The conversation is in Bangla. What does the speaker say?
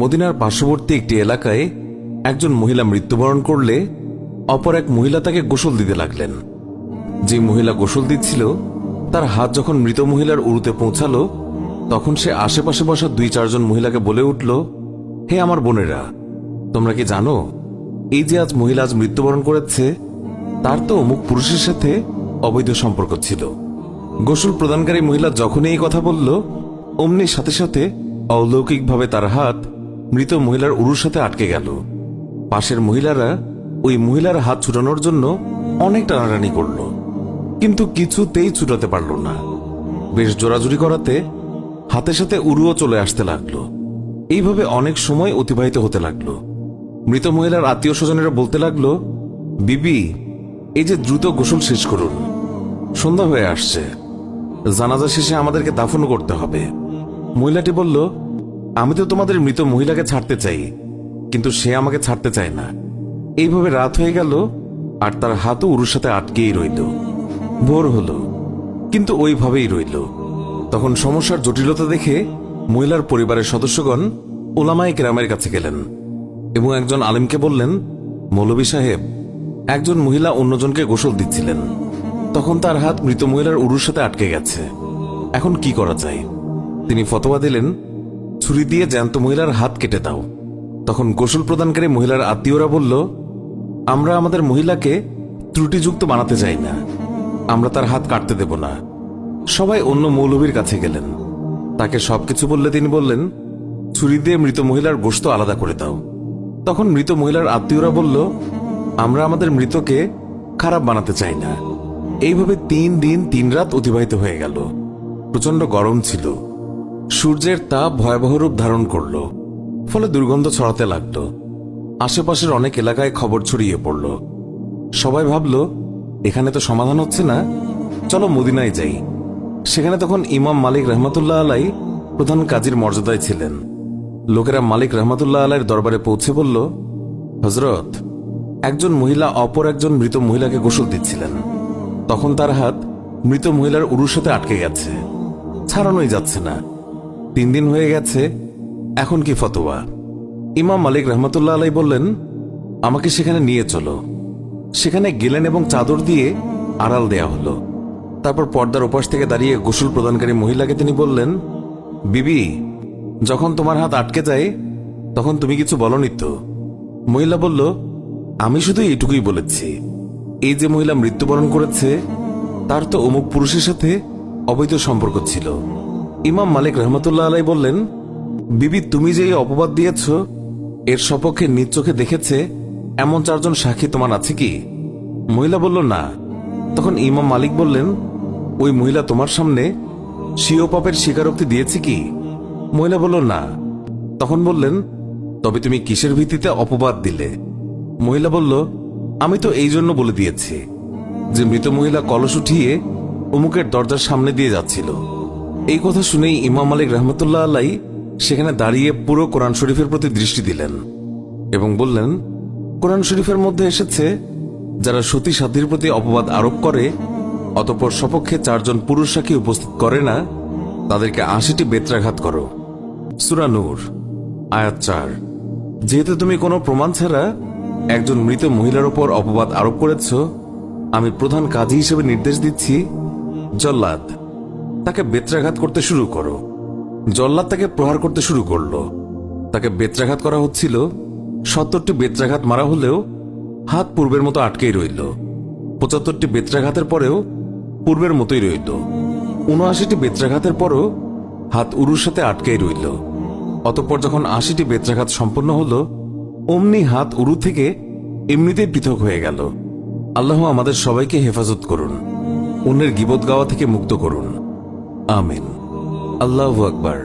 মদিনার পার্শ্ববর্তী একটি এলাকায় একজন মহিলা মৃত্যুবরণ করলে অপর এক মহিলা তাকে গোসল দিতে লাগলেন। যে মহিলা গোসল দিচ্ছিল তার হাত যখন মৃত মহিলার উরুতে পৌঁছালো, তখন সে আশেপাশে বসা 2-4 জন মহিলাকে বলে উঠল, হে আমার বোনেরা, তোমরা কি জানো এই যে আজ মহিলা আজ মৃত্যুবরণ করেছে, তার তো অমুক পুরুষের সাথে অবৈধ সম্পর্ক ছিল। গোসল প্রদানকারী মহিলা যখনই এই কথা বলল, অমনি সাথে সাথে অলৌকিকভাবে তার হাত মৃত মহিলার উরুর সাথে আটকে গেল। পাশের মহিলারা ওই মহিলার হাত ছুটানোর জন্য অনেক টানাটানি করল, কিন্তু কিছুতেই ছুটাতে পারল না। বেশ জোরাজুরি করাতে হাতের সাথে উরুও চলে আসতে লাগলো। এইভাবে অনেক সময় অতিবাহিত হতে লাগলো। মৃত মহিলার আত্মীয় স্বজনেরা বলতে লাগলো, বিবি, এই যে দ্রুত গোসল শেষ করুন, সন্ধ্যা হয়ে আসছে, জানাজা শেষে আমাদেরকে দাফন করতে হবে। মহিলাটি বলল, আমি তো তোমাদের মৃত মহিলাকে ছাড়তে চাই, কিন্তু সে আমাকে ছাড়তে চায় না। এইভাবে রাত হয়ে গেল আর তার হাতও উরুর সাথে আটকেই রইল। ভোর হলো, কিন্তু ওইভাবেই রইল। তখন সমস্যার জটিলতা দেখে মহিলার পরিবারের সদস্যগণ উলামায়ে কেরামের কাছে গেলেন এবং একজন আলেমকে বললেন, মৌলভী সাহেব, একজন মহিলা অন্যজনকে গোসল দিচ্ছিলেন, তখন তার হাত মৃত মহিলার উরুর সাথে আটকে গেছে, এখন কি করা যায়? তিনি ফতোয়া দিলেন, ছুরি দিয়ে জ্যান্ত মহিলার হাত কেটে দাও। তখন গোসল প্রদানকারী মহিলার আত্মীয়রা বলল, আমরা আমাদের মহিলাকে ত্রুটিযুক্ত বানাতে চাই না, আমরা তার হাত কাটতে দেব না। সবাই অন্য মৌলভীর কাছে গেলেন, তাকে সবকিছু বললে তিনি বললেন, ছুরি দিয়ে মৃত মহিলার গোশত আলাদা করে দাও। তখন মৃত মহিলার আত্মীয়রা বলল, আমরা আমাদের মৃতকে খারাপ বানাতে চাই না। এইভাবে 3 দিন 3 রাত অতিবাহিত হয়ে গেল। প্রচন্ড গরম ছিল, সূর্যের তাপ ভয়াবহ রূপ ধারণ করল, ফলে দুর্গন্ধ ছড়াতে লাগল। আশেপাশের অনেক এলাকায় খবর ছড়িয়ে পড়ল। সবাই ভাবল, এখানে তো সমাধান হচ্ছে না, চলো মদিনায় যাই। সেখানে তখন ইমাম মালিক রহমতুল্লাহ আলাই প্রধান কাজীর মর্যাদায় ছিলেন। লোকেরা মালিক রহমতুল্লাহ আলাইয়ের দরবারে পৌঁছে বলল, হজরত, একজন মহিলা অপর একজন মৃত মহিলাকে গোসল দিচ্ছিলেন, তখন তার হাত মৃত মহিলার উরুর সাথে আটকে গেছে, ছাড়ানোই যাচ্ছে না। 3 দিন হয়ে গেছে, এখন কি ফতোয়া? ইমাম মালিক রহমতুল্লাহ আলাই বললেন, আমাকে সেখানে নিয়ে চলো। সেখানে গেলেন এবং চাদর দিয়ে আড়াল দেয়া হলো। তারপর পর্দার ওপাশ থেকে দাঁড়িয়ে গোসল প্রদানকারী মহিলাকে তিনি বললেন, বিবি, যখন তোমার হাত আটকে যায় তখন তুমি কিছু বলনি তো? মহিলা বলল, আমি শুধু এইটুকুই বলেছি, এই যে মহিলা মৃত্যুবরণ করেছে তার তো অমুক পুরুষের সাথে অবৈধ সম্পর্ক ছিল। ইমাম মালিক রহমতুল্লাহ আলাই বললেন, বিবি, তুমি যে এই অপবাদ দিয়েছ এর সপক্ষে নিজ চোখে দেখেছে এমন 4 জন সাক্ষী তোমার আছে কি? মহিলা বলল, না। তখন ইমাম মালিক বললেন, ওই মহিলা তোমার সামনে স্বীয় পাপের স্বীকারোক্তি দিয়েছে কি? মহিলা বলল, না। তখন বললেন, তবে তুমি কিসের ভিত্তিতে অপবাদ দিলে? মহিলা বলল, আমি তো এই জন্য বলে দিয়েছি যে মৃত মহিলা কলস উঠিয়ে অমুকের দরজার সামনে দিয়ে যাচ্ছিল। এই কথা শুনেই ইমাম মালিক রহমতুল্লাহ আলাই সেখানে দাঁড়িয়ে পুরো কোরআন শরীফের প্রতি দৃষ্টি দিলেন এবং বললেন, কোরআন শরীফের মধ্যে এসেছে, যারা সতী সাধ্যের প্রতি অপবাদ আরোপ করে অতঃপর সপক্ষে 4 জন পুরুষ সাক্ষী উপস্থিত করে না, তাদেরকে 80টি বেত্রাঘাত করো। সূরা নূর আয়াত 4। যেহেতু তুমি কোনো প্রমাণ ছাড়া একজন মৃত মহিলার উপর অপবাদ আরোপ করেছ, আমি প্রধান কাজী হিসেবে নির্দেশ দিচ্ছি, জল্লাদ, তাকে বেত্রাঘাত করতে শুরু করো। জল্লাদ তাকে প্রহার করতে শুরু করল। তাকে বেত্রাঘাত করা হচ্ছিল। 70টি বেত্রাঘাত মারা হলেও হাত পূর্বের মতো আটকেই রইল। 75টি বেত্রাঘাতের পরেও পূর্বের মতোই রইল। 79টি বেত্রাঘাতের পরও হাত উরুর সাথে আটকেই রইল। অতঃপর যখন 80টি বেত্রাঘাত সম্পন্ন হল, অমনি হাত উরু থেকে এমনিতেই পৃথক হয়ে গেল। আল্লাহ আমাদের সবাইকে হেফাজত করুন, অন্যের গীবত গাওয়া থেকে মুক্ত করুন, আমিন। আল্লাহু আকবার।